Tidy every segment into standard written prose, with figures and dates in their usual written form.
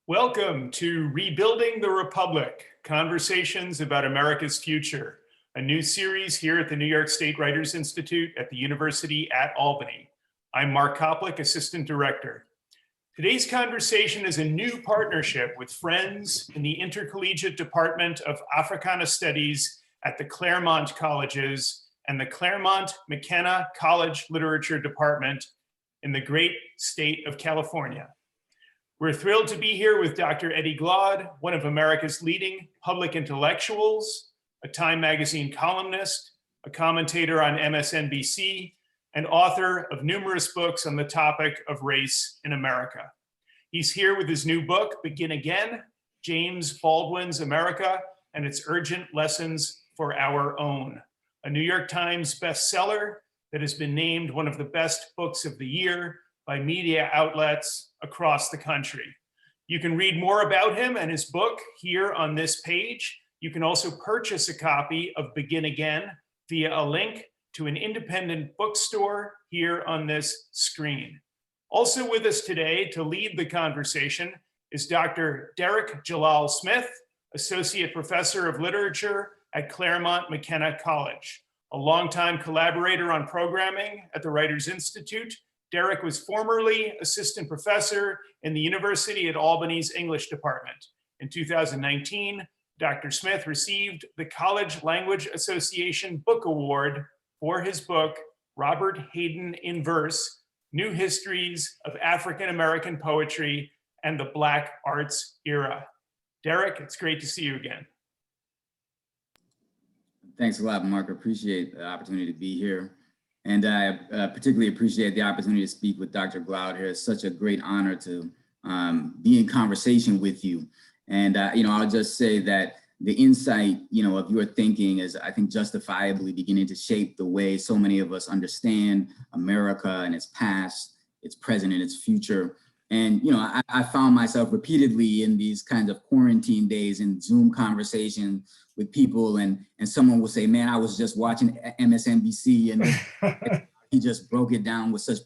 Welcome to Rebuilding the Republic, Conversations about America's Future, a new series here at the New York State Writers Institute at the University at Albany. I'm Mark Koplik, Assistant Director. Today's conversation is a new partnership with friends in the Intercollegiate Department of Africana Studies at the Claremont Colleges and the Claremont McKenna College Literature Department in the great state of California. We're thrilled to be here with Dr. Eddie Glaude, one of America's leading public intellectuals, a Time magazine columnist, a commentator on MSNBC, and author of numerous books on the topic of race in America. He's here with his new book, Begin Again, James Baldwin's America and Its Urgent Lessons for Our Own, a New York Times bestseller that has been named one of the best books of the year by media outlets across the country. You can read more about him and his book here on this page. You can also purchase a copy of Begin Again via a link to an independent bookstore here on this screen. Also with us today to lead the conversation is Dr. Derik Jalal Smith, Associate Professor of Literature at Claremont McKenna College, a longtime collaborator on programming at the Writers Institute. Derik was formerly assistant professor in the University at Albany's English department. In 2019, Dr. Smith received the College Language Association Book Award for his book, Robert Hayden in Verse, New Histories of African American Poetry and the Black Arts Era. Derik, it's great to see you again. Thanks a lot, Mark. I appreciate the opportunity to be here. And I particularly appreciate the opportunity to speak with Dr. Glaude here. It's such a great honor to be in conversation with you. And, I'll just say that the insight, of your thinking is, I think, justifiably beginning to shape the way so many of us understand America and its past, its present, and its future. And, I found myself repeatedly in these kinds of quarantine days in Zoom conversation with people, and someone will say, man, I was just watching MSNBC and he just broke it down with such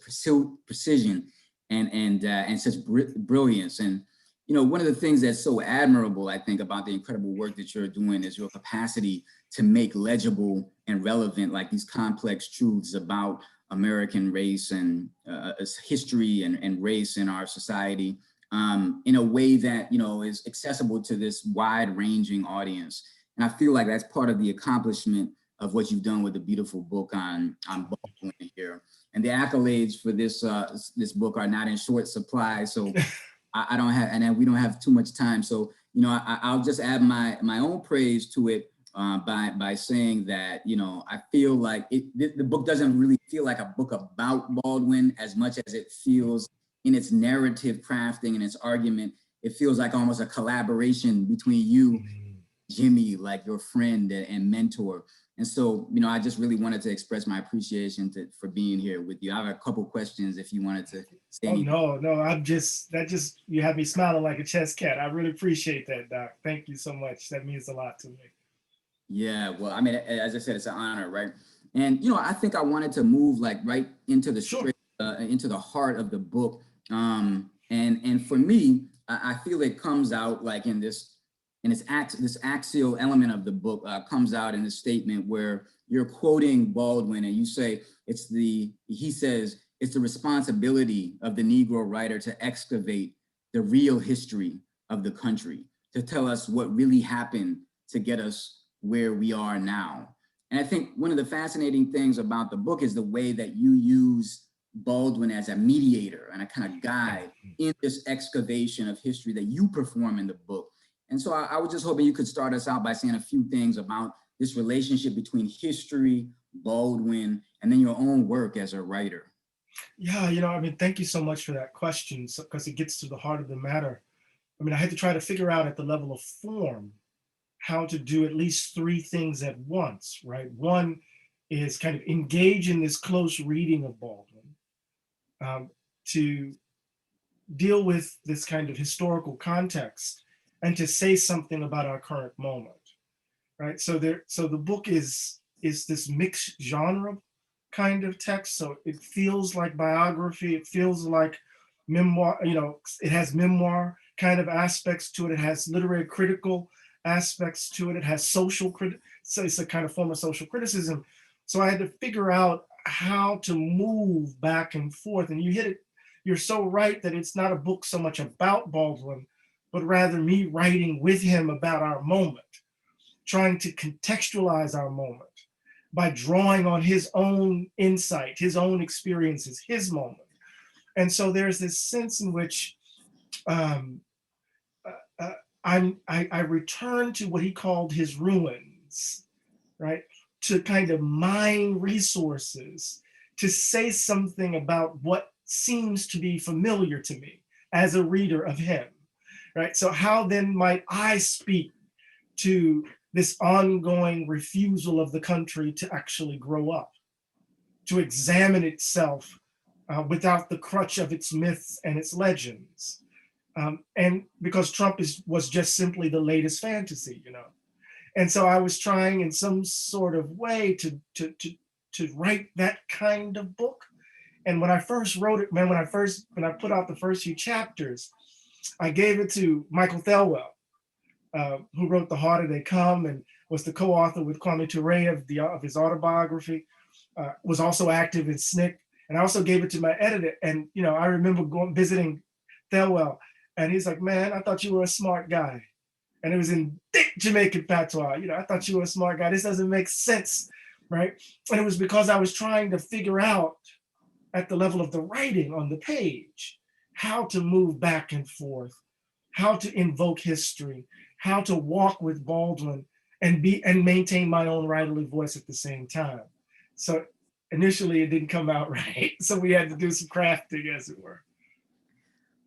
precision and such brilliance. And, one of the things that's so admirable, I think, about the incredible work that you're doing is your capacity to make legible and relevant, like these complex truths about American race and history and race in our society in a way that, is accessible to this wide-ranging audience. And I feel like that's part of the accomplishment of what you've done with the beautiful book on Baldwin here. And the accolades for this book are not in short supply, so I don't have, and we don't have too much time. So, I'll just add my own praise to it by saying that, I feel like the book doesn't really feel like a book about Baldwin as much as it feels in its narrative crafting and its argument. It feels like almost a collaboration between you, Jimmy, like your friend and mentor. And so, I just really wanted to express my appreciation for being here with you. I have a couple questions if you wanted to say anything. No, you have me smiling like a chess cat. I really appreciate that, Doc. Thank you so much. That means a lot to me. Yeah, well, I mean, as I said, it's an honor, right? And, I think I wanted to move right into the into the heart of the book. And for me, I feel it comes out like this axial element of the book comes out in the statement where you're quoting Baldwin and you say, he says, it's the responsibility of the Negro writer to excavate the real history of the country, to tell us what really happened to get us where we are now. And I think one of the fascinating things about the book is the way that you use Baldwin as a mediator and a kind of guide in this excavation of history that you perform in the book. And so I was just hoping you could start us out by saying a few things about this relationship between history, Baldwin, and then your own work as a writer. Yeah, thank you so much for that question, because it gets to the heart of the matter. I had to try to figure out at the level of form how to do at least three things at once, right? One is kind of engage in this close reading of Baldwin, to deal with this kind of historical context and to say something about our current moment, right? So the book is this mixed genre kind of text. So it feels like biography, it feels like memoir, it has memoir, kind of aspects to it. It has literary critical aspects to it. It has so it's a kind of form of social criticism. So I had to figure out how to move back and forth. And you hit it, you're so right that it's not a book so much about Baldwin, but rather me writing with him about our moment, trying to contextualize our moment by drawing on his own insight, his own experiences, his moment. And so there's this sense in which I return to what he called his ruins, right? To kind of mine resources, to say something about what seems to be familiar to me as a reader of him, right? So how then might I speak to this ongoing refusal of the country to actually grow up, to examine itself without the crutch of its myths and its legends? And because Trump was just simply the latest fantasy, you know? And so I was trying in some sort of way to write that kind of book. And when I first wrote it, man, when I put out the first few chapters, I gave it to Michael Thelwell, who wrote The Harder They Come and was the co-author with Kwame Ture of his autobiography, was also active in SNCC. And I also gave it to my editor. And, you know, I remember visiting Thelwell, and he's like, man, I thought you were a smart guy. And it was in thick Jamaican patois. You know, I thought you were a smart guy. This doesn't make sense, right? And it was because I was trying to figure out at the level of the writing on the page, how to move back and forth, how to invoke history, how to walk with Baldwin and maintain my own writerly voice at the same time. So initially it didn't come out right. So we had to do some crafting, as it were.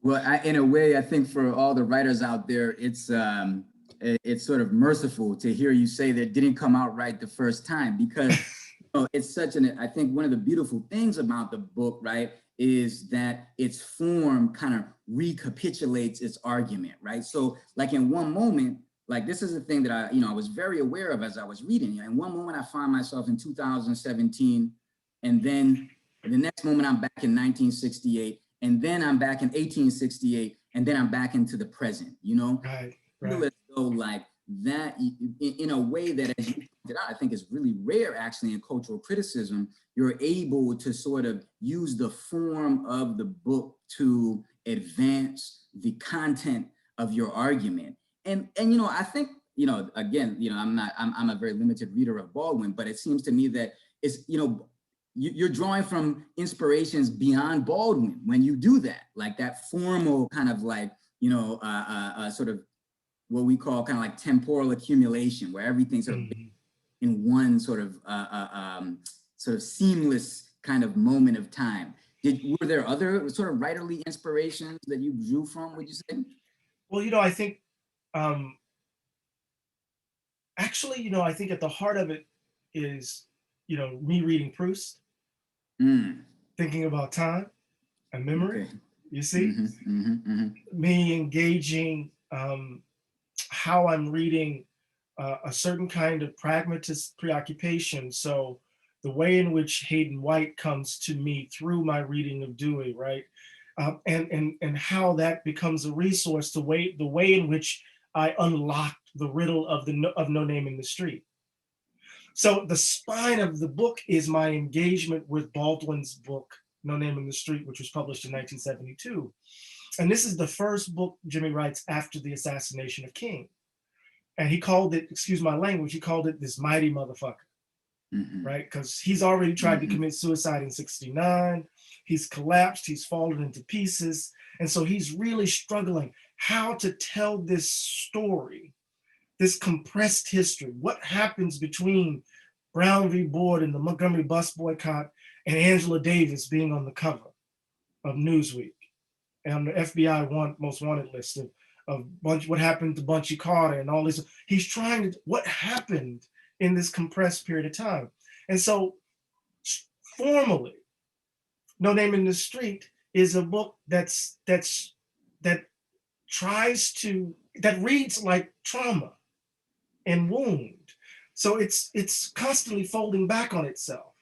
Well, in a way, I think for all the writers out there, it's sort of merciful to hear you say that it didn't come out right the first time, because you know, it's such I think one of the beautiful things about the book, right, is that its form kind of recapitulates its argument, right? So like in one moment, like this is the thing that I was very aware of as I was reading. In one moment, I find myself in 2017, and then the next moment I'm back in 1968. And then I'm back in 1868, and then I'm back into the present, you know? Right. As though like that, in a way that, as you pointed out, I think is really rare actually in cultural criticism, you're able to sort of use the form of the book to advance the content of your argument. And you know, I think, you know, again, you know, I'm a very limited reader of Baldwin, but it seems to me that it's, you know, you're drawing from inspirations beyond Baldwin when you do that, like that formal kind of like, you know, sort of what we call kind of like temporal accumulation, where everything's sort of in one sort of seamless kind of moment of time. Were there other sort of writerly inspirations that you drew from, would you say? Well, you know, I think, actually, you know, I think at the heart of it is, you know, me reading Proust, thinking about time and memory, okay. You see? Me engaging how I'm reading a certain kind of pragmatist preoccupation. So the way in which Hayden White comes to me through my reading of Dewey, right? And how that becomes a resource, the way in which I unlocked the riddle of No Name in the Street. So the spine of the book is my engagement with Baldwin's book, No Name in the Street, which was published in 1972. And this is the first book Jimmy writes after the assassination of King. And he called it, excuse my language, he called it this mighty motherfucker, right? Because he's already tried to commit suicide in 1969. He's collapsed, he's fallen into pieces. And so he's really struggling how to tell this story, this compressed history. What happens between Brown v. Board and the Montgomery bus boycott and Angela Davis being on the cover of Newsweek and on the FBI most wanted list of what happened to Bunchy Carter and all this. He's trying to, what happened in this compressed period of time? And so formally, No Name in the Street is a book that reads like trauma and wound. So it's constantly folding back on itself.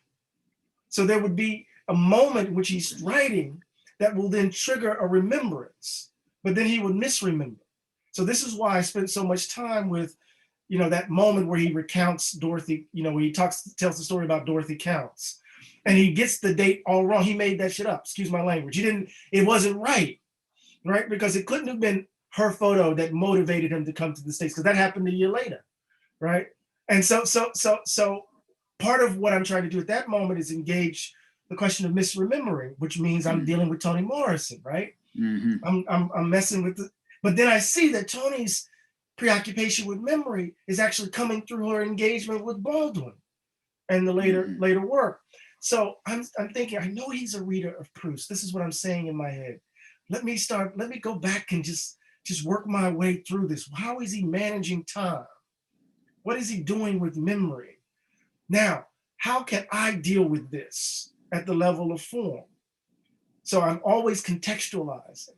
So there would be a moment in which he's writing that will then trigger a remembrance but then he would misremember. So this is why I spent so much time with, you know, that moment where he recounts Dorothy, you know, when he tells the story about Dorothy Counts, and he gets the date all wrong. He made that shit up, excuse my language. It wasn't right, because it couldn't have been her photo that motivated him to come to the States, because that happened a year later, right? And so part of what I'm trying to do at that moment is engage the question of misremembering, which means I'm dealing with Toni Morrison, right? I'm messing with but then I see that Toni's preoccupation with memory is actually coming through her engagement with Baldwin and the later work. So I'm thinking, I know he's a reader of Proust. This is what I'm saying in my head. Let me go back and just work my way through this. How is he managing time? What is he doing with memory? Now, how can I deal with this at the level of form? So I'm always contextualizing.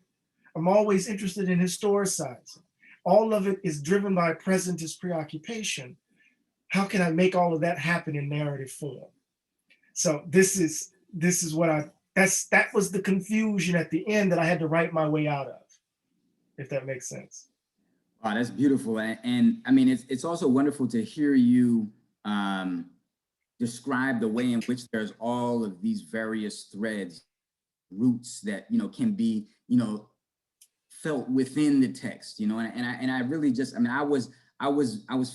I'm always interested in historicizing. All of it is driven by presentist preoccupation. How can I make all of that happen in narrative form? So this is what that was the confusion at the end that I had to write my way out of, if that makes sense. Wow, that's beautiful. And I mean, it's also wonderful to hear you describe the way in which there's all of these various threads, roots that, you know, can be, you know, felt within the text, you know, and I really just, I mean, I was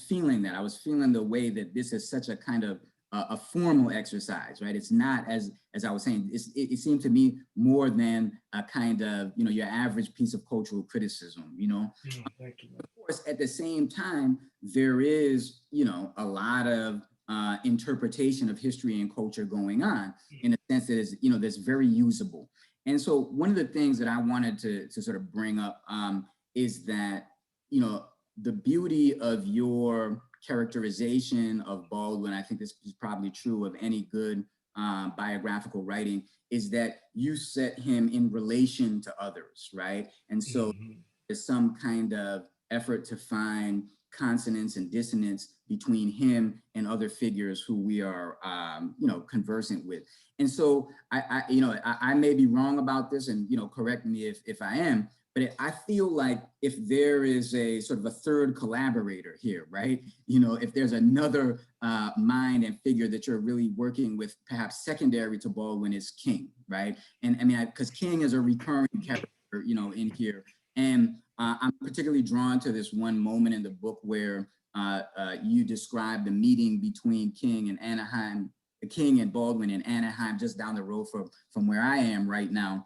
feeling that. I was feeling the way that this is such a kind of a formal exercise, right? It's not, as I was saying, it seemed to me more than a kind of, you know, your average piece of cultural criticism, you know. Thank you. Of course, at the same time, there is, you know, a lot of interpretation of history and culture going on in a sense that is, you know, that's very usable. And so one of the things that I wanted to sort of bring up is that, you know, the beauty of your characterization of Baldwin, I think this is probably true of any good biographical writing, is that you set him in relation to others, right? And so there's some kind of effort to find consonance and dissonance between him and other figures who we are, you know, conversant with. And so I may be wrong about this, and, you know, correct me if I am, but I feel like if there is a sort of a third collaborator here, right? You know, if there's another mind and figure that you're really working with, perhaps secondary to Baldwin, is King, right? And I mean, because King is a recurring character, you know, in here. And I'm particularly drawn to this one moment in the book where you describe the meeting between King and Baldwin in Anaheim, just down the road from where I am right now.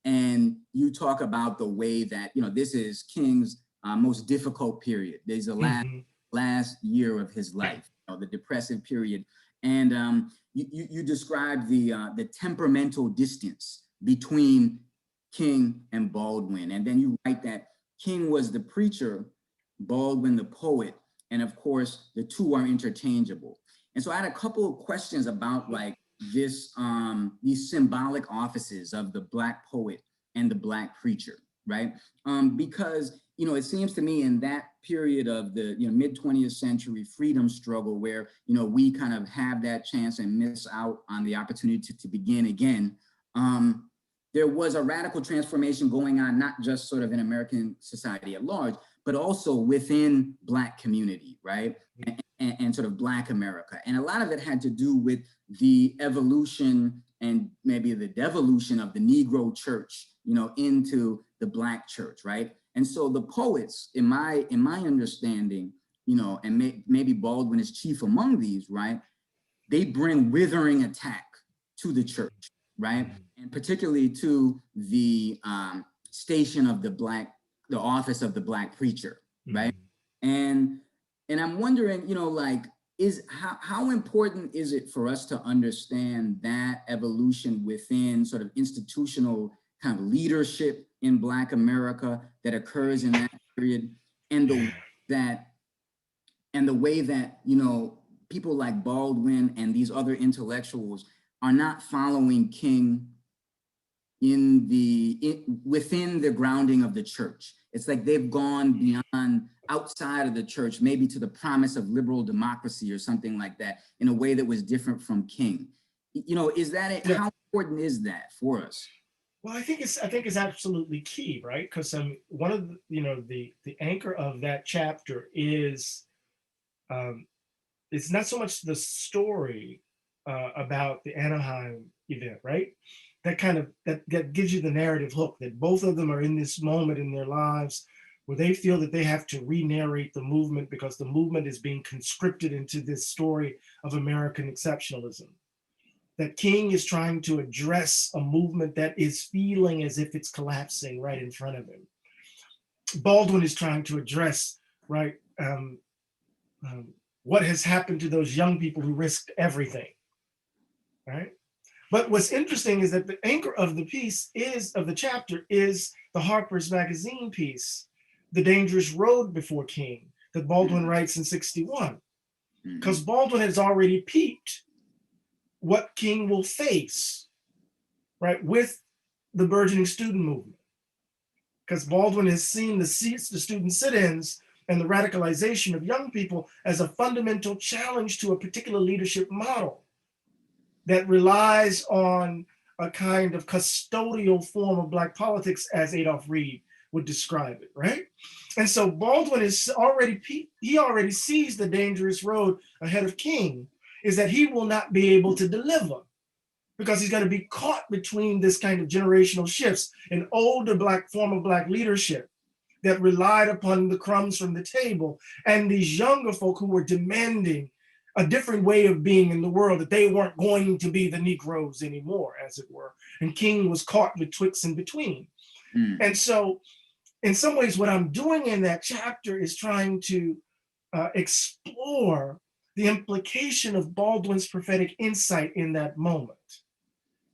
And you talk about the way that, you know, this is King's most difficult period. There's the last year of his life, you know, the depressive period. And you describe the temperamental distance between King and Baldwin. And then you write that King was the preacher, Baldwin the poet, and of course, the two are interchangeable. And so I had a couple of questions about like this, these symbolic offices of the Black poet and the Black preacher, right? Because, you know, it seems to me in that period of the, you know, mid-20th century freedom struggle where, you know, we kind of have that chance and miss out on the opportunity to begin again, there was a radical transformation going on, not just sort of in American society at large, but also within Black community, right? And sort of Black America. And a lot of it had to do with the evolution and maybe the devolution of the Negro church, you know, into the Black church, right? And so the poets, in my understanding, you know, and maybe Baldwin is chief among these, right? They bring withering attack to the church, right? And particularly to the station of the office of the Black preacher, right? And I'm wondering, you know, like, how important is it for us to understand that evolution within sort of institutional kind of leadership in Black America that occurs in that period, and the way that, you know, people like Baldwin and these other intellectuals are not following King within the grounding of the church. It's like they've gone beyond, outside of the church, maybe to the promise of liberal democracy or something like that, in a way that was different from King. You know, is that it? How important is that for us? Well, I think it's absolutely key, right? Because one of the, the anchor of that chapter is um, it's not so much the story about the Anaheim event, right? That gives you the narrative hook that both of them are in this moment in their lives where they feel that they have to re-narrate the movement because the movement is being conscripted into this story of American exceptionalism. That King is trying to address a movement that is feeling as if it's collapsing right in front of him. Baldwin is trying to address, right, what has happened to those young people who risked everything, right? But what's interesting is that the anchor of the piece of the chapter is the Harper's Magazine piece, The Dangerous Road Before King, that Baldwin writes in 61. Because Baldwin has already peeped what King will face, right, with the burgeoning student movement. Because Baldwin has seen the student sit-ins and the radicalization of young people as a fundamental challenge to a particular leadership model that relies on a kind of custodial form of Black politics, as Adolph Reed would describe it, right? And so Baldwin he already sees the dangerous road ahead of King, is that he will not be able to deliver because he's going to be caught between this kind of generational shifts, an older form of Black leadership that relied upon the crumbs from the table, and these younger folk who were demanding a different way of being in the world, that they weren't going to be the Negroes anymore, as it were. And King was caught betwixt and between. And so in some ways, what I'm doing in that chapter is trying to explore the implication of Baldwin's prophetic insight in that moment,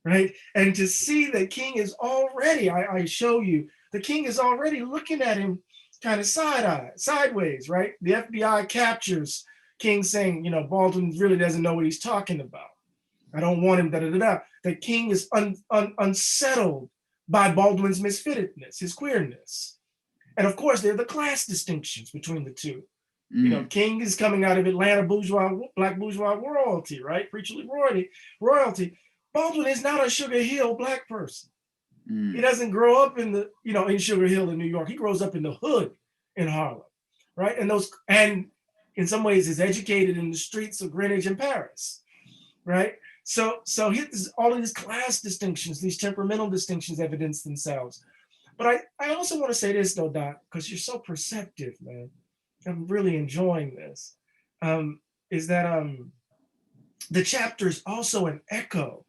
right? And to see that King is already, I show you, the King is already looking at him kind of sideways, right? The FBI captures King saying, Baldwin really doesn't know what he's talking about. I don't want him, da-da-da-da. That King is unsettled by Baldwin's misfittedness, his queerness. And of course, there are the class distinctions between the two. King is coming out of Atlanta Black bourgeois royalty, right? Preacherly royalty. Baldwin is not a Sugar Hill Black person. He doesn't grow up in in Sugar Hill in New York. He grows up in the hood in Harlem, right? And in some ways is educated in the streets of Greenwich and Paris, right? So all of these class distinctions, these temperamental distinctions evidence themselves. But I also want to say this though, Doc, because you're so perceptive, man. I'm really enjoying this. Is that the chapter is also an echo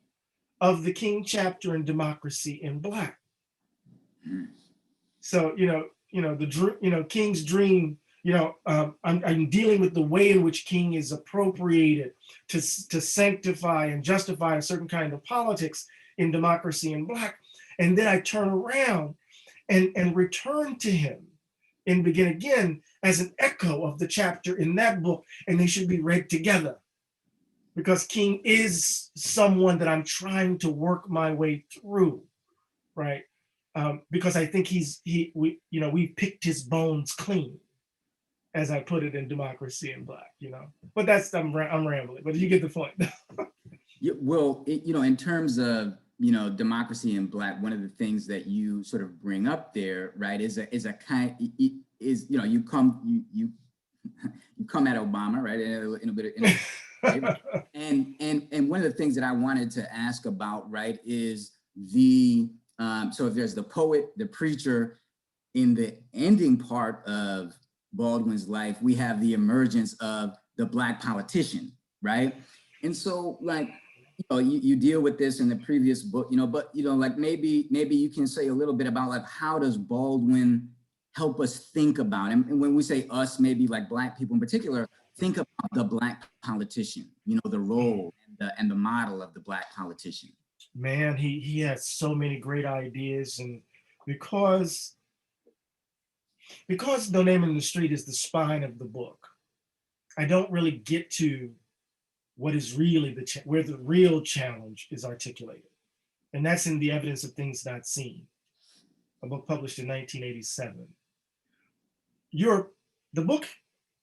of the King chapter in Democracy in Black. So King's dream. I'm dealing with the way in which King is appropriated to sanctify and justify a certain kind of politics in Democracy in Black, and then I turn around and return to him and Begin Again as an echo of the chapter in that book, and they should be read together. Because King is someone that I'm trying to work my way through, right? Because I think we picked his bones clean, as I put it in Democracy in Black, But I'm rambling, but you get the point. Yeah, well, in terms of Democracy in Black, one of the things that you sort of bring up there, right, is a kind you come at Obama, right, in a bit of. And one of the things that I wanted to ask about, right, is so if there's the poet, the preacher, in the ending part of Baldwin's life, we have the emergence of the Black politician, right? And so, like, you deal with this in the previous book, but like maybe you can say a little bit about like how does Baldwin help us think about him? And when we say us, maybe like Black people in particular, think about the Black politician, the role and the model of the Black politician. Man, he has so many great ideas, and because No Name in the Street is the spine of the book, I don't really get to what is really where the real challenge is articulated, and that's in The Evidence of Things Not Seen, a book published in 1987. The book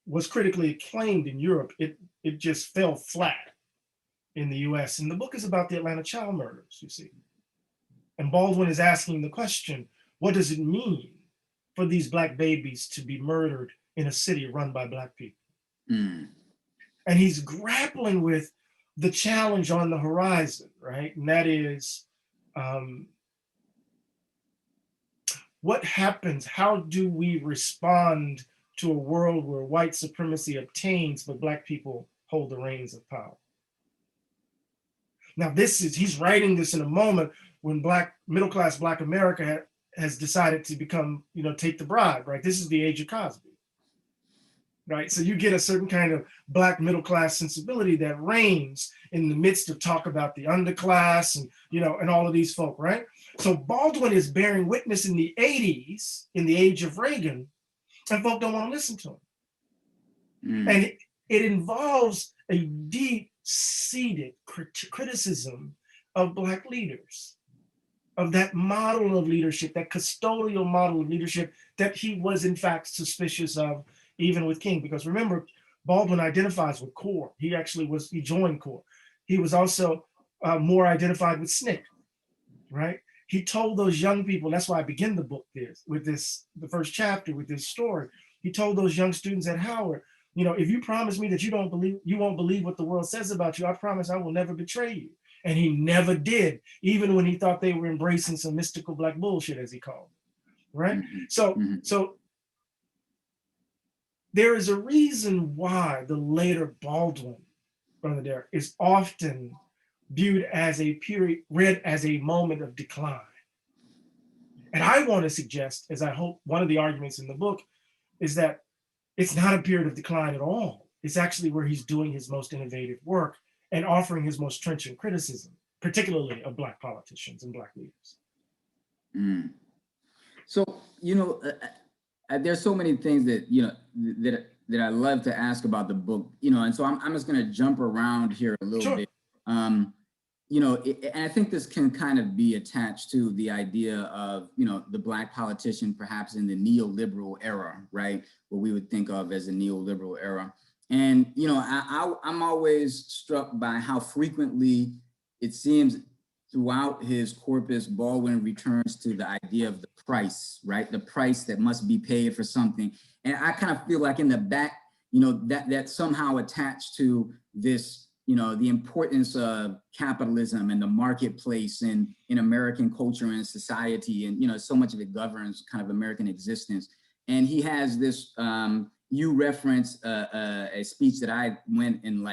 was critically acclaimed in Europe. It just fell flat in the US. And the book is about the Atlanta child murders, you see. And Baldwin is asking the question, what does it mean for these Black babies to be murdered in a city run by Black people? Mm. And he's grappling with the challenge on the horizon, right? And that is, what happens? How do we respond to a world where white supremacy obtains, but Black people hold the reins of power? Now, he's writing this in a moment when middle-class Black America has decided to become, take the bribe, right? This is the age of Cosby, right? So you get a certain kind of Black middle-class sensibility that reigns in the midst of talk about the underclass and, and all of these folk, right? So Baldwin is bearing witness in the 80s, in the age of Reagan, and folk don't want to listen to him. Mm. And it involves a deep-seated criticism of Black leaders, of that model of leadership, that custodial model of leadership that he was in fact suspicious of, even with King. Because remember, Baldwin identifies with CORE. He joined CORE. He was also more identified with SNCC, right? He told those young people, that's why I begin the book the first chapter with this story. He told those young students at Howard, if you promise me that you won't believe what the world says about you, I promise I will never betray you. And he never did, even when he thought they were embracing some mystical Black bullshit, as he called it, right? Mm-hmm. So there is a reason why the later Baldwin, Brother Derik, is often viewed as read as a moment of decline. And I want to suggest, as I hope one of the arguments in the book, is that it's not a period of decline at all. It's actually where he's doing his most innovative work and offering his most trenchant criticism, particularly of Black politicians and Black leaders. Mm. So, there's so many things that, that I love to ask about the book, and so I'm just going to jump around here a little bit. And I think this can kind of be attached to the idea of, the Black politician perhaps in the neoliberal era, right? What we would think of as a neoliberal era. And, I'm always struck by how frequently it seems throughout his corpus, Baldwin returns to the idea of the price, right? The price that must be paid for something. And I kind of feel like in the back, that's somehow attached to this, the importance of capitalism and the marketplace in American culture and society. And, so much of it governs kind of American existence. And he has this, you reference a speech that I went and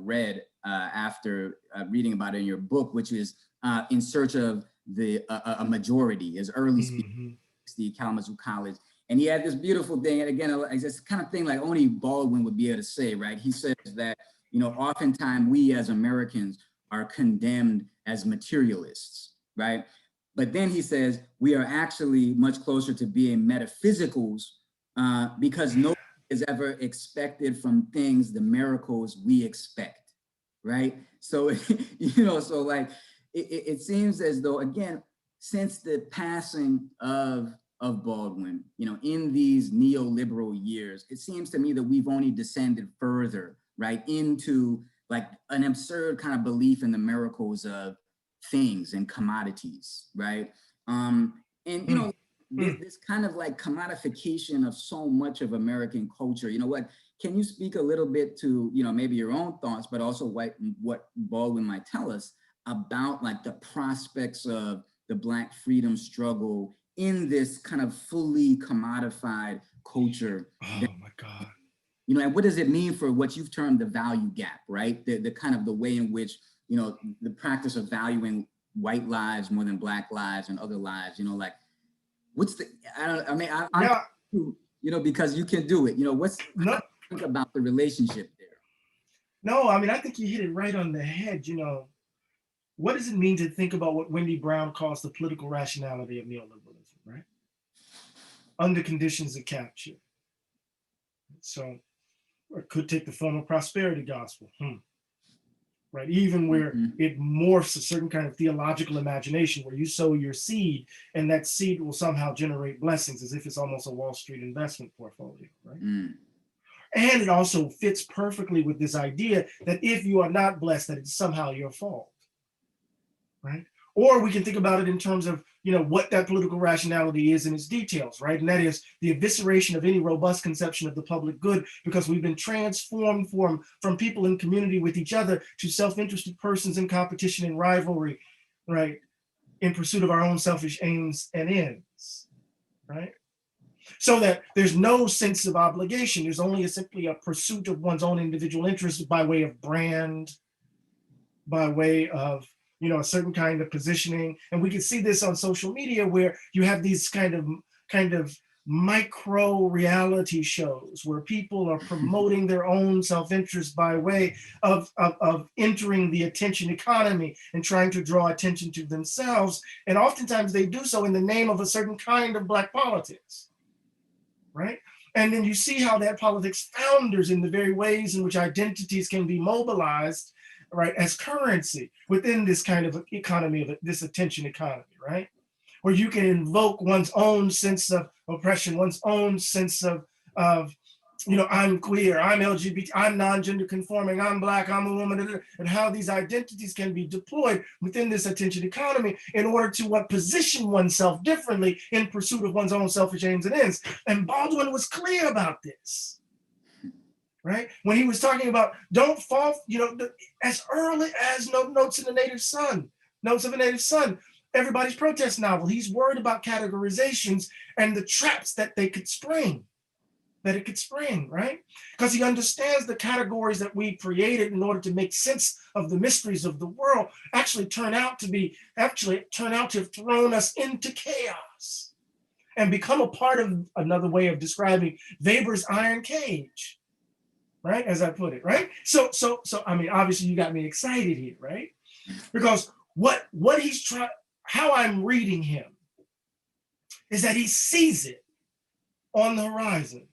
read after reading about it in your book, which is in search of a majority, his early speech, the Kalamazoo College. And he had this beautiful thing, and again, it's this kind of thing like only Baldwin would be able to say, right? He says that, oftentimes we as Americans are condemned as materialists, right? But then he says we are actually much closer to being metaphysicals because no one is ever expected from things the miracles we expect, right? So, so like it seems as though, again, since the passing of Baldwin, in these neoliberal years, it seems to me that we've only descended further, right, into like an absurd kind of belief in the miracles of things and commodities, right? This kind of like commodification of so much of American culture. Can you speak a little bit to, maybe your own thoughts, but also what Baldwin might tell us about like the prospects of the Black freedom struggle in this kind of fully commodified culture? Oh my God. And what does it mean for what you've termed the value gap, right? The kind of the way in which, the practice of valuing white lives more than Black lives and other lives, what's the, because you can do it, think about the relationship there? No, I think you hit it right on the head. What does it mean to think about what Wendy Brown calls the political rationality of neoliberalism, right? Under conditions of capture. So, or it could take the form of prosperity gospel, right? Even where it morphs a certain kind of theological imagination where you sow your seed and that seed will somehow generate blessings as if it's almost a Wall Street investment portfolio, right? And it also fits perfectly with this idea that if you are not blessed, that it's somehow your fault, right? Or we can think about it in terms of, what that political rationality is in its details, right? And that is the evisceration of any robust conception of the public good, because we've been transformed from people in community with each other to self-interested persons in competition and rivalry, right? In pursuit of our own selfish aims and ends, right? So that there's no sense of obligation. There's only simply a pursuit of one's own individual interests by way of brand, by way of a certain kind of positioning. And we can see this on social media, where you have these kind of micro reality shows where people are promoting their own self-interest by way of entering the attention economy and trying to draw attention to themselves. And oftentimes they do so in the name of a certain kind of Black politics, right? And then you see how that politics founders in the very ways in which identities can be mobilized, right, as currency within this kind of economy, of this attention economy, right? Where you can invoke one's own sense of oppression, one's own sense of I'm queer, I'm LGBT, I'm non-gender conforming, I'm Black, I'm a woman, and how these identities can be deployed within this attention economy in order to position oneself differently in pursuit of one's own selfish aims and ends. And Baldwin was clear about this. Right? When he was talking about don't fall, as early as Notes of a Native Son, everybody's protest novel, he's worried about categorizations and the traps that it could spring, right? Because he understands the categories that we created in order to make sense of the mysteries of the world actually turn out to have thrown us into chaos and become a part of another way of describing Weber's iron cage. Right, as I put it, right? So I mean, obviously you got me excited here, right? Because what he's trying, how I'm reading him, is that he sees it on the horizon.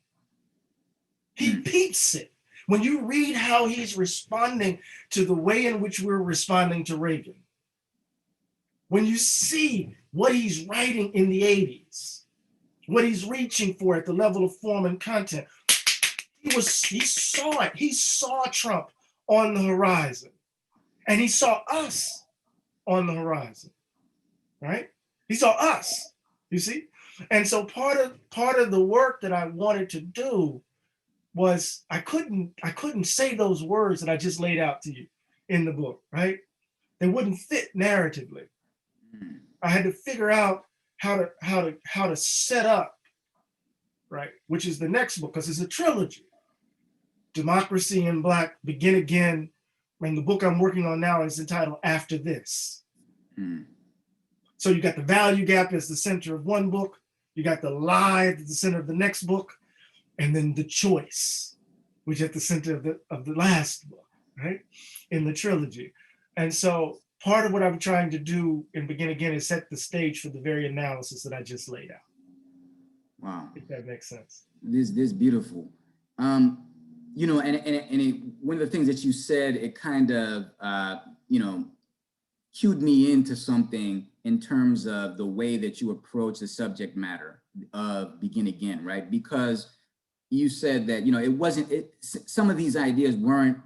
He peeps it. When you read how he's responding to the way in which we're responding to Reagan, when you see what he's writing in the 80s, what he's reaching for at the level of form and content, he saw it. He saw Trump on the horizon, and he saw us on the horizon, right? He saw us, you see? And so part of the work that I wanted to do was I couldn't say those words that I just laid out to you in the book, right? They wouldn't fit narratively. I had to figure out how to set up, right? Which is the next book, because it's a trilogy. Democracy in Black, Begin Again, and the book I'm working on now is entitled After This. So you got the value gap as the center of one book, you got the lie at the center of the next book, and then the choice, which is at the center of the last book, right, in the trilogy. And so part of what I'm trying to do in Begin Again is set the stage for the very analysis that I just laid out. Wow. If that makes sense. This beautiful. One of the things that you said, it kind of, cued me into something in terms of the way that you approach the subject matter of Begin Again, right? Because you said that, some of these ideas weren't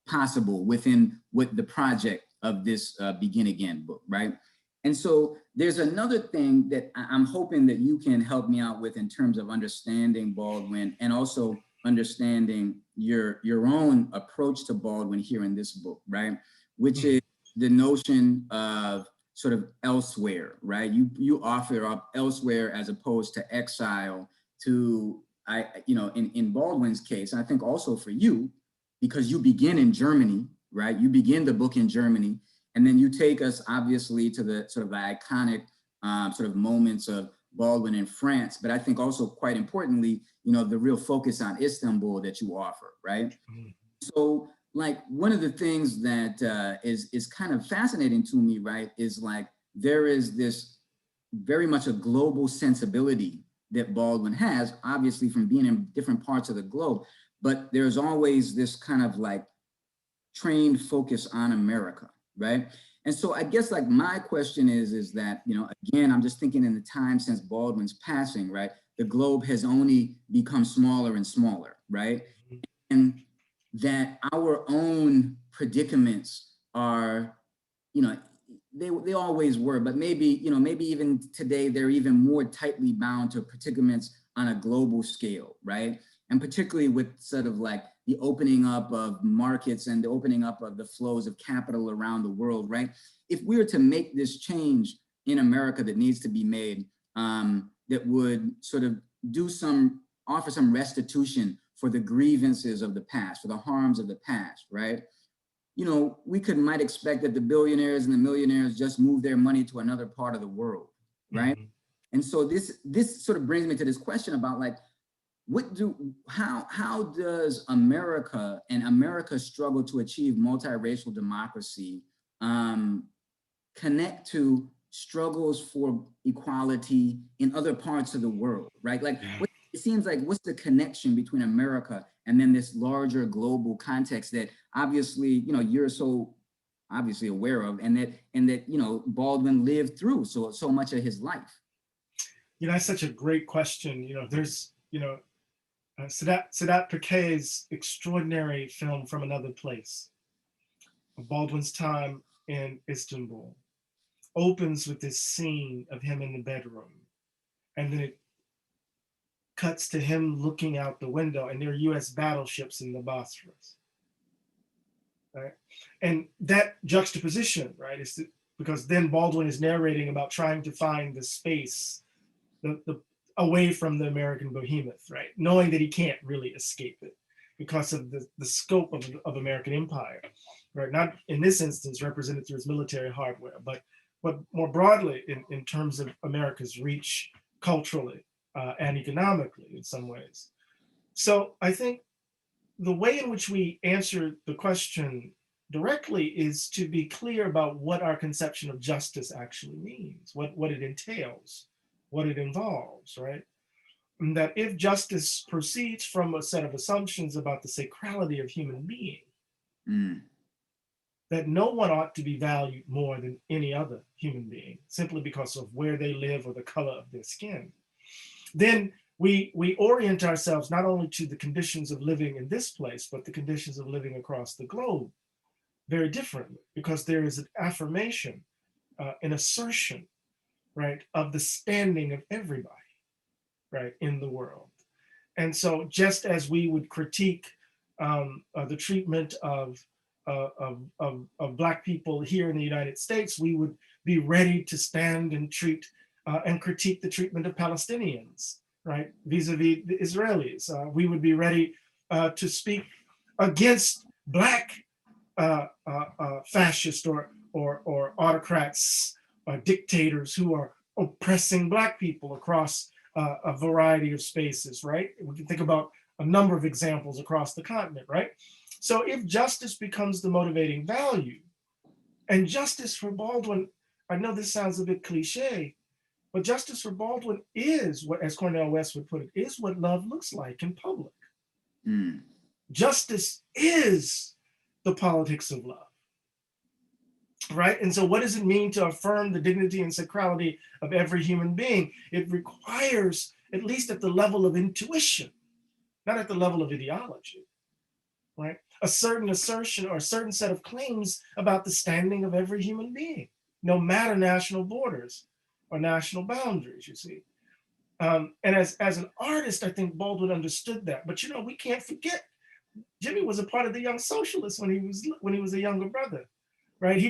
possible within what the project of this Begin Again book, right? And so there's another thing that I'm hoping that you can help me out with in terms of understanding Baldwin and also understanding your own approach to Baldwin here in this book, right? Which is the notion of sort of elsewhere, right? You offer up elsewhere as opposed to exile to, in Baldwin's case, and I think also for you, because you begin in Germany, right? You begin the book in Germany, and then you take us obviously to the sort of the iconic sort of moments of Baldwin in France, but I think also quite importantly, the real focus on Istanbul that you offer, right? So like one of the things that is kind of fascinating to me, right, is like there is this very much a global sensibility that Baldwin has, obviously from being in different parts of the globe, but there's always this kind of like trained focus on America, right? And so I guess like my question is that, again, I'm just thinking in the time since Baldwin's passing, right? The globe has only become smaller and smaller, right? And that our own predicaments are, they always were, but maybe, maybe even today, they're even more tightly bound to predicaments on a global scale, right? And particularly with sort of like the opening up of markets and the opening up of the flows of capital around the world, right? If we were to make this change in America that needs to be made, that would sort of offer some restitution for the grievances of the past, for the harms of the past, right? We might expect that the billionaires and the millionaires just move their money to another part of the world, right? Mm-hmm. And so this sort of brings me to this question about like, how does America's struggle to achieve multiracial democracy connect to struggles for equality in other parts of the world, right? Like, it seems like, what's the connection between America and then this larger global context that obviously, you're so obviously aware of, and that Baldwin lived through so much of his life? That's such a great question. There's, Sadat Peké's extraordinary film From Another Place, Baldwin's time in Istanbul, opens with this scene of him in the bedroom, and then it cuts to him looking out the window, and there are US battleships in the Bosphorus, right? And that juxtaposition, right, is because then Baldwin is narrating about trying to find the space, the away from the American behemoth, right? Knowing that he can't really escape it because of the scope of American empire, right? Not in this instance represented through his military hardware, but more broadly in terms of America's reach culturally and economically in some ways. So I think the way in which we answer the question directly is to be clear about what our conception of justice actually means, what it entails, what it involves, right? And that if justice proceeds from a set of assumptions about the sacrality of human being, that no one ought to be valued more than any other human being, simply because of where they live or the color of their skin, then we orient ourselves not only to the conditions of living in this place, but the conditions of living across the globe very differently, because there is an affirmation, an assertion, right, of the standing of everybody, right, in the world. And so just as we would critique the treatment of Black people here in the United States, we would be ready to stand and treat and critique the treatment of Palestinians, right, vis-a-vis the Israelis. We would be ready to speak against Black fascists or autocrats or dictators who are oppressing Black people across a variety of spaces, right? We can think about a number of examples across the continent, right? So if justice becomes the motivating value, and justice for Baldwin, I know this sounds a bit cliche, but justice for Baldwin is what, as Cornel West would put it, is what love looks like in public. Justice is the politics of love, right? And so what does it mean to affirm the dignity and sacrality of every human being? It requires, at least at the level of intuition, not at the level of ideology, right? A certain assertion or a certain set of claims about the standing of every human being, no matter national borders or national boundaries, you see. And as an artist, I think Baldwin understood that. But we can't forget, Jimmy was a part of the Young Socialists when he was a younger brother, right? He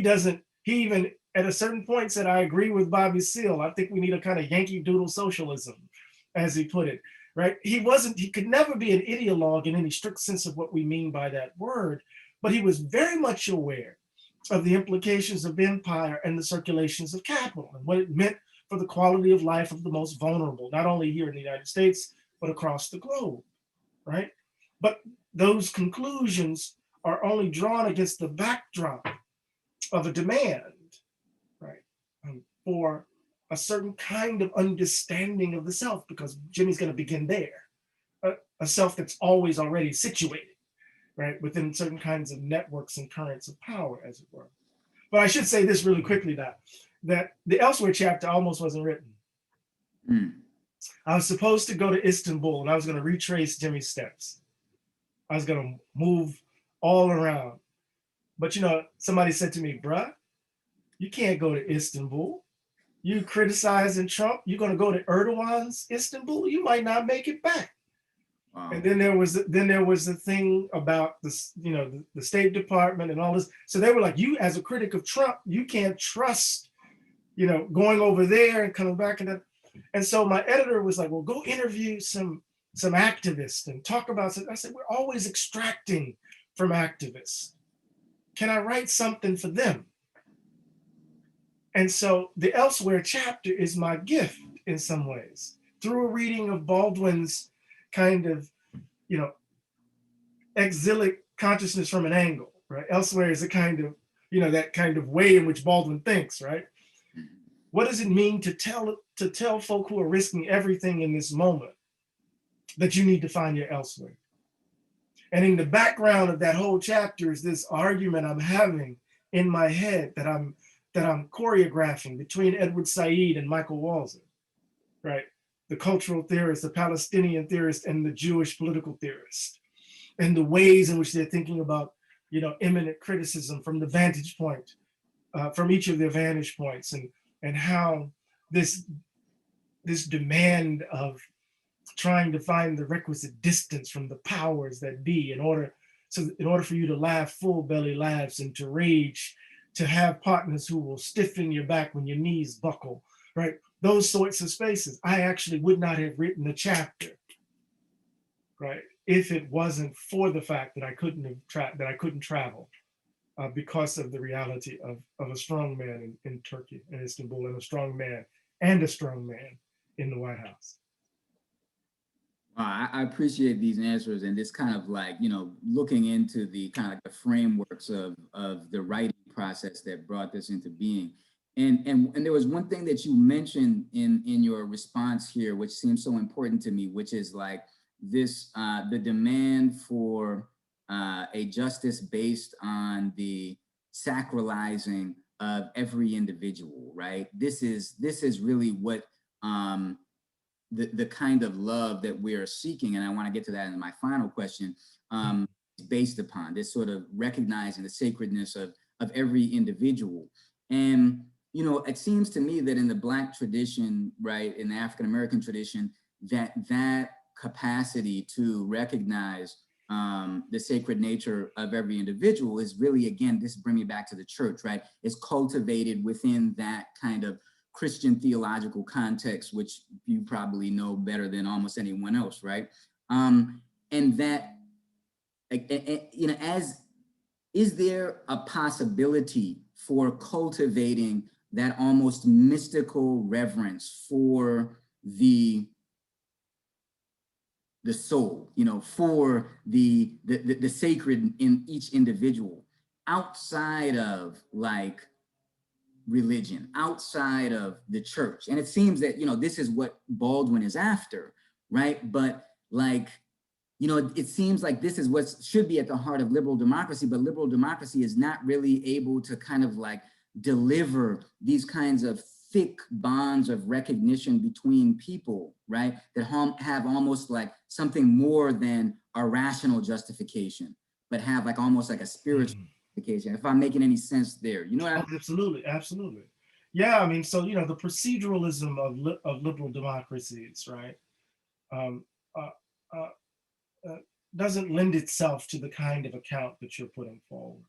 even at a certain point said, I agree with Bobby Seale. I think we need a kind of Yankee Doodle socialism, as he put it, right? He could never be an ideologue in any strict sense of what we mean by that word, but he was very much aware of the implications of empire and the circulations of capital and what it meant for the quality of life of the most vulnerable, not only here in the United States, but across the globe, right? But those conclusions are only drawn against the backdrop of a demand, right, for a certain kind of understanding of the self, because Jimmy's going to begin there, a self that's always already situated, right, within certain kinds of networks and currents of power, as it were. But I should say this really quickly, that the Elsewhere chapter almost wasn't written. I was supposed to go to Istanbul and I was going to retrace Jimmy's steps. I was going to move all around. But somebody said to me, bruh, You can't go to Istanbul. You criticizing Trump, you're going to go to Erdogan's Istanbul, you might not make it back. Wow. And then there was the thing about this, the State Department and all this. So they were like, you as a critic of Trump, you can't trust, going over there and coming back. And so my editor was like, well, go interview some activists and talk about it. I said, we're always extracting from activists. Can I write something for them? And so the Elsewhere chapter is my gift in some ways, through a reading of Baldwin's kind of, exilic consciousness from an angle, right? Elsewhere is a kind of, that kind of way in which Baldwin thinks, right? What does it mean to tell folk who are risking everything in this moment that you need to find your elsewhere? And in the background of that whole chapter is this argument I'm having in my head that I'm choreographing between Edward Said and Michael Walzer, right? The cultural theorist, the Palestinian theorist, and the Jewish political theorist, and the ways in which they're thinking about, imminent criticism from the vantage point, from each of their vantage points, and how this demand of trying to find the requisite distance from the powers that be in order for you to laugh full belly laughs and to rage, to have partners who will stiffen your back when your knees buckle, right? Those sorts of spaces. I actually would not have written a chapter, right, if it wasn't for the fact that I couldn't travel because of the reality of a strong man in Turkey, in Istanbul, and a strong man in the White House. I appreciate these answers and this kind of like, looking into the kind of like the frameworks of the writing process that brought this into being. And there was one thing that you mentioned in your response here, which seems so important to me, which is like this, the demand for a justice based on the sacralizing of every individual, right? This is really what the kind of love that we're seeking, and I want to get to that in my final question, is based upon this sort of recognizing the sacredness of every individual. And, it seems to me that in the Black tradition, right, in the African-American tradition, that capacity to recognize the sacred nature of every individual is really, again, this bring me back to the church, right? It's cultivated within that kind of Christian theological context, which you probably know better than almost anyone else, right? And that, is there a possibility for cultivating that almost mystical reverence for the soul, for the sacred in each individual, outside of like religion, outside of the church? And it seems that, this is what Baldwin is after, right? But like, it seems like this is what should be at the heart of liberal democracy, but liberal democracy is not really able to kind of like deliver these kinds of thick bonds of recognition between people, right? That have almost like something more than a rational justification, but have like almost like a spiritual justification. If I'm making any sense there, you know what I mean? Absolutely, absolutely. Yeah, I mean, so, the proceduralism of liberal democracies, right, doesn't lend itself to the kind of account that you're putting forward.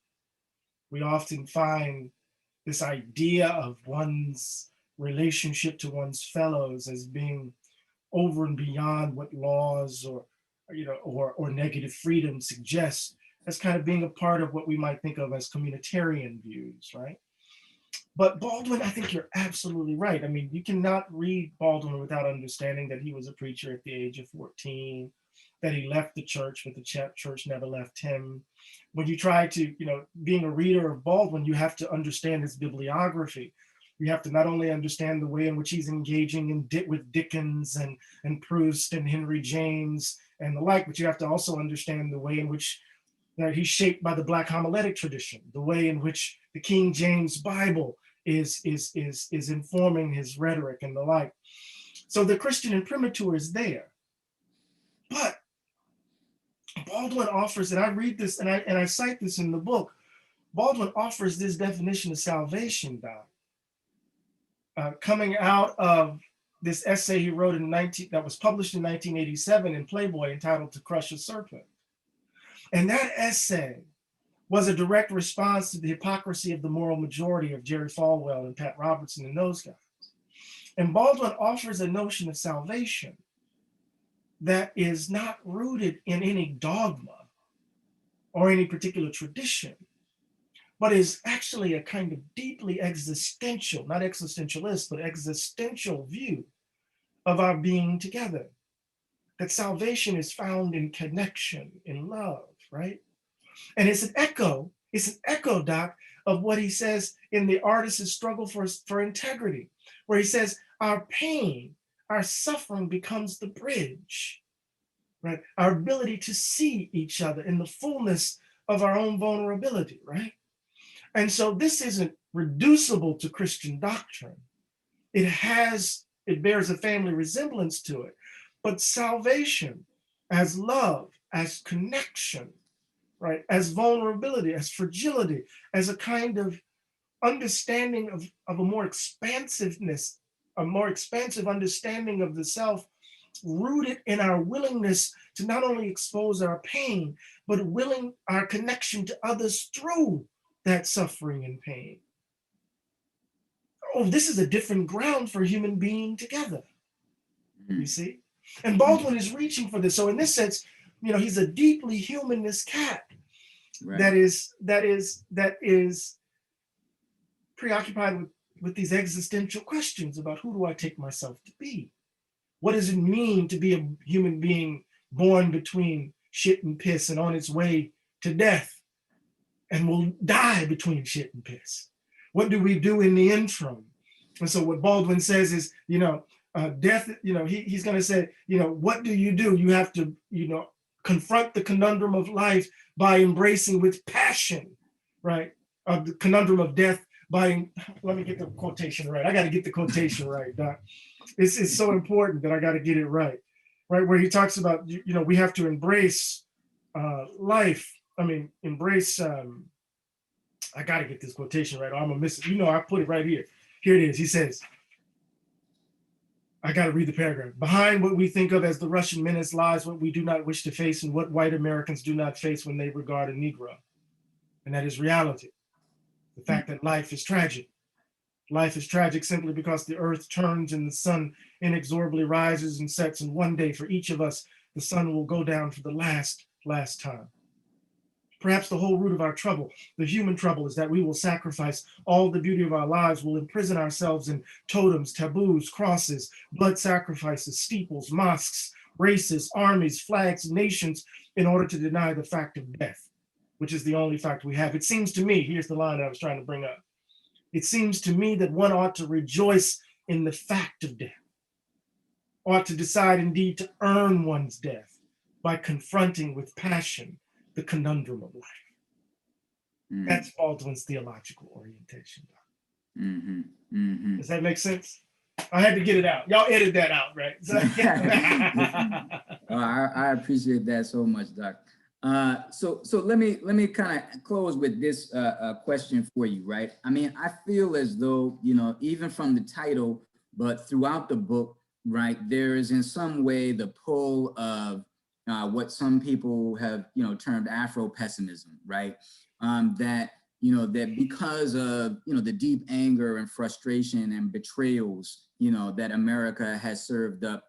We often find this idea of one's relationship to one's fellows as being over and beyond what laws or negative freedom suggest, as kind of being a part of what we might think of as communitarian views, right? But Baldwin, I think you're absolutely right. I mean, you cannot read Baldwin without understanding that he was a preacher at the age of 14, that he left the church, but the church never left him. When you try to, being a reader of Baldwin, you have to understand his bibliography. You have to not only understand the way in which he's engaging with Dickens and Proust and Henry James and the like, but you have to also understand the way in which he's shaped by the Black homiletic tradition, the way in which the King James Bible is informing his rhetoric and the like. So the Christian imprimatur is there. But Baldwin offers, and I read this and I cite this in the book, Baldwin offers this definition of salvation, Doc, coming out of this essay he wrote that was published in 1987 in Playboy entitled "To Crush a Serpent." And that essay was a direct response to the hypocrisy of the moral majority of Jerry Falwell and Pat Robertson and those guys. And Baldwin offers a notion of salvation that is not rooted in any dogma or any particular tradition, but is actually a kind of deeply existential, not existentialist, but existential view of our being together. That salvation is found in connection, in love, right? And it's an echo, Doc, of what he says in The Artist's Struggle for Integrity, where he says, our pain, our suffering becomes the bridge, right? Our ability to see each other in the fullness of our own vulnerability, right? And so this isn't reducible to Christian doctrine. It bears a family resemblance to it, but salvation as love, as connection, right? As vulnerability, as fragility, as a kind of understanding of a more expansiveness, a more expansive understanding of the self, rooted in our willingness to not only expose our pain, but our connection to others through that suffering and pain. Oh, this is a different ground for human being together, you see? And Baldwin is reaching for this. So in this sense, he's a deeply humanist cat, right, that is preoccupied with these existential questions about who do I take myself to be? What does it mean to be a human being born between shit and piss and on its way to death and will die between shit and piss? What do we do in the interim? And so what Baldwin says is, death, he's going to say, what do? You have to, confront the conundrum of life by embracing with passion, right? The conundrum of death by, let me get the quotation right. I got to get the quotation right, Doc. It's so important that I got to get it right, where he talks about, we have to embrace life. Embrace, I got to get this quotation right or I'm going to miss it. I put it right here. Here it is. He says, I got to read the paragraph. Behind what we think of as the Russian menace lies what we do not wish to face and what white Americans do not face when they regard a Negro. And that is reality. The fact that life is tragic. Life is tragic simply because the earth turns and the sun inexorably rises and sets. And one day for each of us, the sun will go down for the last time. Perhaps the whole root of our trouble, the human trouble, is that we will sacrifice all the beauty of our lives, will imprison ourselves in totems, taboos, crosses, blood sacrifices, steeples, mosques, races, armies, flags, nations, in order to deny the fact of death, which is the only fact we have. It seems to me, here's the line I was trying to bring up. It seems to me that one ought to rejoice in the fact of death, ought to decide indeed to earn one's death by confronting with passion the conundrum of life. That's Baldwin's theological orientation. Does that make sense? I had to get it out. Y'all edit that out, right? I appreciate that so much, Doc. So let me kind of close with this question for you, right? I feel as though, even from the title, but throughout the book, right, there is in some way the pull of what some people have, termed Afro-pessimism, right? That because of, the deep anger and frustration and betrayals, that America has served up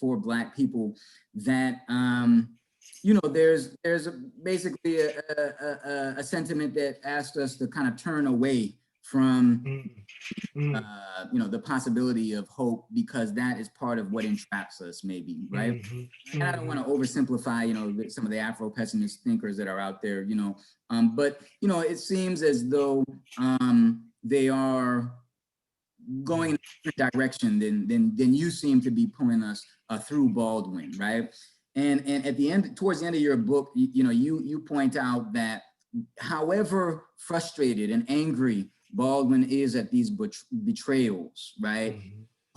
for Black people, that, there's basically a sentiment that asks us to kind of turn away from, the possibility of hope, because that is part of what entraps us, maybe, right? And I don't want to oversimplify, some of the Afro-pessimist thinkers that are out there, but, it seems as though they are going in a different direction than you seem to be pulling us through Baldwin, right? And at the end, towards the end of your book, you point out that however frustrated and angry Baldwin is at these betrayals, right?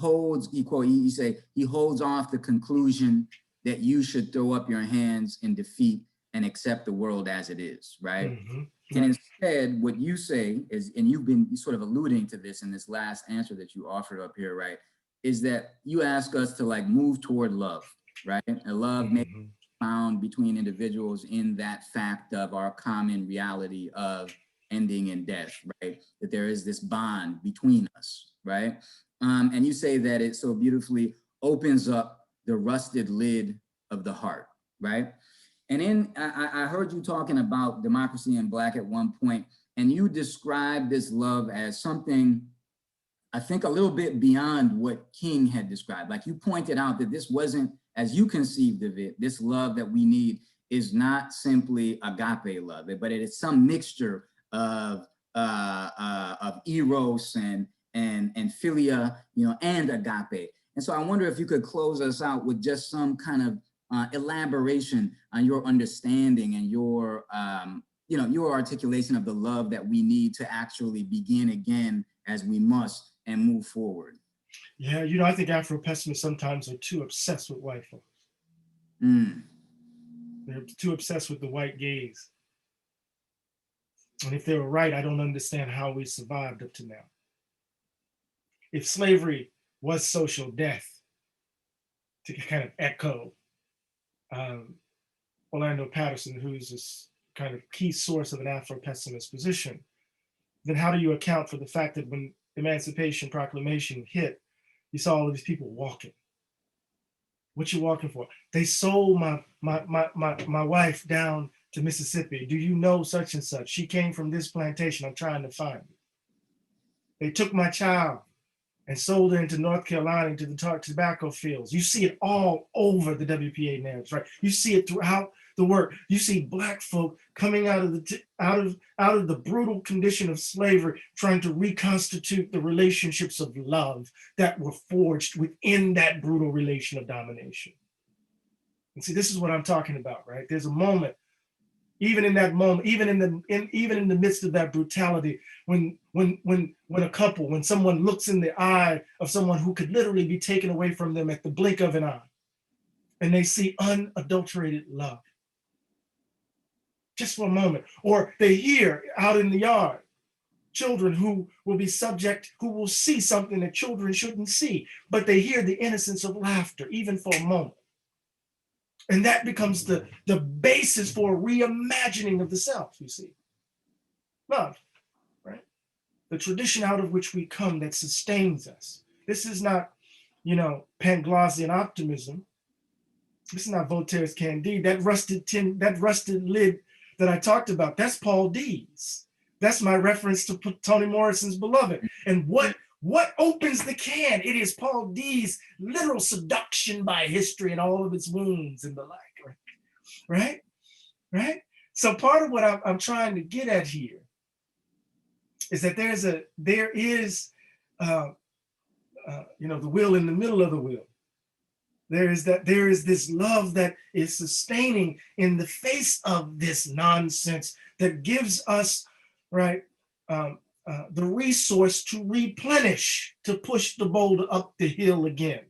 You say he holds off the conclusion that you should throw up your hands in defeat and accept the world as it is, right? Mhm. And instead, what you say is, and you've been sort of alluding to this in this last answer that you offered up here, right? Is that you ask us to like move toward love, right? And love may be found between individuals in that fact of our common reality of ending in death, right? That there is this bond between us, right? And you say that it so beautifully opens up the rusted lid of the heart, right? And I heard you talking about democracy in Black at one point, and you described this love as something, I think, a little bit beyond what King had described. Like you pointed out that this wasn't, as you conceived of it, this love that we need is not simply agape love, but it is some mixture of eros and philia, you know, and agape. And so I wonder if you could close us out with just some kind of elaboration on your understanding and your, you know, your articulation of the love that we need to actually begin again as we must and move forward. Yeah, you know, I think Afro-pessimists sometimes are too obsessed with white folks. They're too obsessed with the white gaze. And if they were right, I don't understand how we survived up to now. If slavery was social death, to kind of echo Orlando Patterson, who's this kind of key source of an Afro-pessimist position, then how do you account for the fact that when Emancipation Proclamation hit, you saw all of these people walking? What you walking for? They sold my wife down to Mississippi. Do you know such and such? She came from this plantation. I'm trying to find her. They took my child and sold her into North Carolina, into the tobacco fields. You see it all over the WPA narratives, right? You see it throughout the work. You see Black folk coming out of the brutal condition of slavery, trying to reconstitute the relationships of love that were forged within that brutal relation of domination. And see, this is what I'm talking about, right? There's a moment, even in that moment, even in the midst of that brutality, when a couple, when someone looks in the eye of someone who could literally be taken away from them at the blink of an eye, and they see unadulterated love, just for a moment, or they hear out in the yard children who will be subject, who will see something that children shouldn't see, but they hear the innocence of laughter, even for a moment. And that becomes the basis for a reimagining of the self, you see. Love, right? The tradition out of which we come that sustains us. This is not, you know, Panglossian optimism. This is not Voltaire's Candide. That rusted lid that I talked about, that's Paul D's. That's my reference to Toni Morrison's Beloved. And what opens the can? It is Paul D's literal seduction by history and all of its wounds and the like, right? So part of what I'm trying to get at here is that there is you know, the will in the middle of the will. There is this love that is sustaining in the face of this nonsense that gives us, right, the resource to replenish, to push the boulder up the hill again.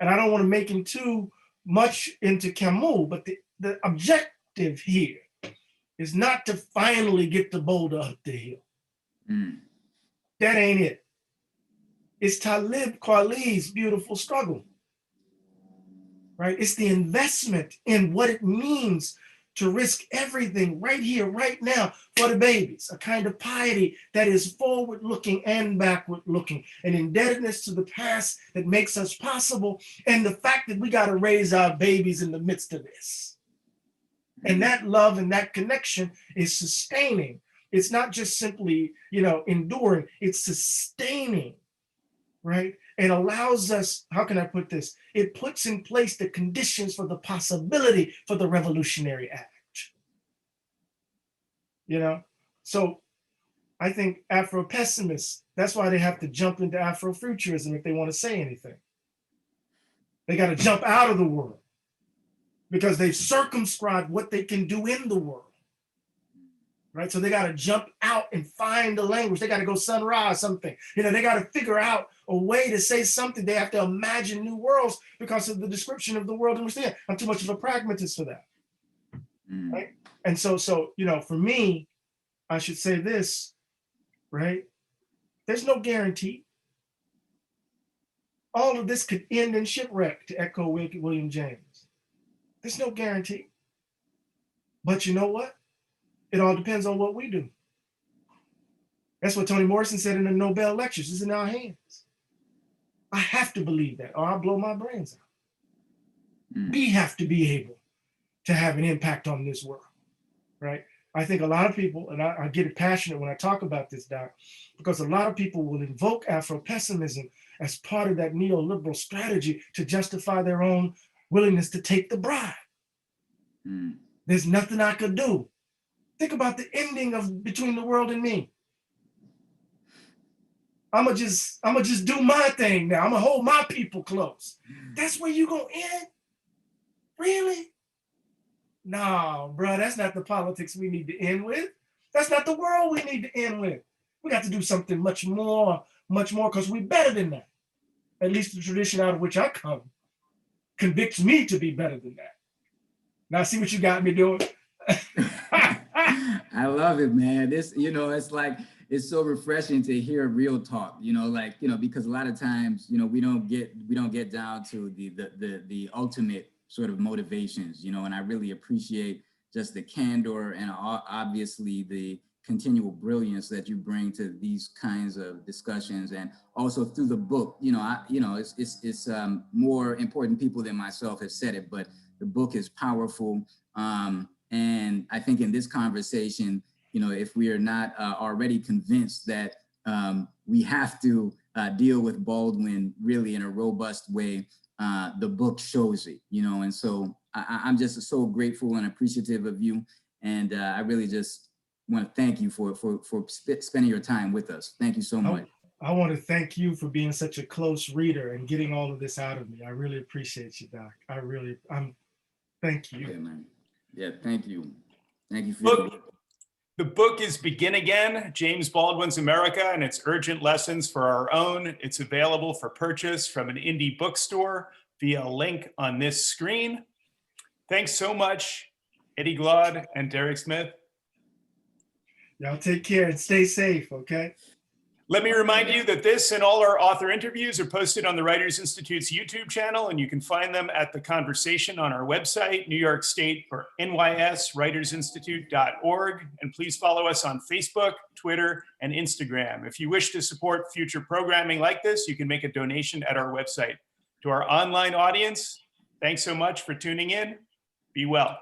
And I don't want to make him too much into Camus, but the objective here is not to finally get the boulder up the hill. That ain't it. It's Talib Kweli's beautiful struggle, right? It's the investment in what it means to risk everything right here, right now for the babies, a kind of piety that is forward-looking and backward-looking, an indebtedness to the past that makes us possible, and the fact that we got to raise our babies in the midst of this. And that love and that connection is sustaining. It's not just simply, you know, enduring, it's sustaining, right? And allows us, how can I put this? It puts in place the conditions for the possibility for the revolutionary act. You know, so I think Afro-pessimists, that's why they have to jump into Afrofuturism if they want to say anything. They got to jump out of the world because they've circumscribed what they can do in the world. Right? So they got to jump out and find the language. They got to go sunrise something. You know, they got to figure out a way to say something. They have to imagine new worlds because of the description of the world in which they're in. I'm too much of a pragmatist for that. right? And so, for me, I should say this, right? There's no guarantee. All of this could end in shipwreck, to echo William James. There's no guarantee. But you know what? It all depends on what we do. That's what Toni Morrison said in the Nobel lectures. It's in our hands. I have to believe that, or I'll blow my brains out. We have to be able to have an impact on this world, right? I think a lot of people, and I get passionate when I talk about this, Doc, because a lot of people will invoke Afro-pessimism as part of that neoliberal strategy to justify their own willingness to take the bribe. There's nothing I could do. Think about the ending of Between the World and Me. I'ma just do my thing now. I'm gonna hold my people close. That's where you gonna end? Really? No, bro, that's not the politics we need to end with. That's not the world we need to end with. We got to do something much more, because we're better than that. At least the tradition out of which I come convicts me to be better than that. Now, see what you got me doing? I love it, man. This, it's like, it's so refreshing to hear real talk, because a lot of times, we don't get down to the ultimate sort of motivations, and I really appreciate just the candor and obviously the continual brilliance that you bring to these kinds of discussions, and also through the book. It's more important people than myself have said it, but the book is powerful, and I think in this conversation, if we are not already convinced that we have to deal with Baldwin really in a robust way, the book shows it, and so I'm just so grateful and appreciative of you, and I really just want to thank you for spending your time with us. Thank you so much. I want to thank you for being such a close reader and getting all of this out of me. I really appreciate you, Doc. Thank you. Yeah, man. Yeah, thank you. Thank you for the book is Begin Again, James Baldwin's America and Its Urgent Lessons for Our Own. It's available for purchase from an indie bookstore via a link on this screen. Thanks so much, Eddie Glaude and Derik Smith. Y'all take care and stay safe, okay? Let me remind you that this and all our author interviews are posted on the Writers Institute's YouTube channel, and you can find them at The Conversation on our website, New York State or NYSWritersInstitute.org. And please follow us on Facebook, Twitter, and Instagram. If you wish to support future programming like this, you can make a donation at our website. To our online audience, thanks so much for tuning in. Be well.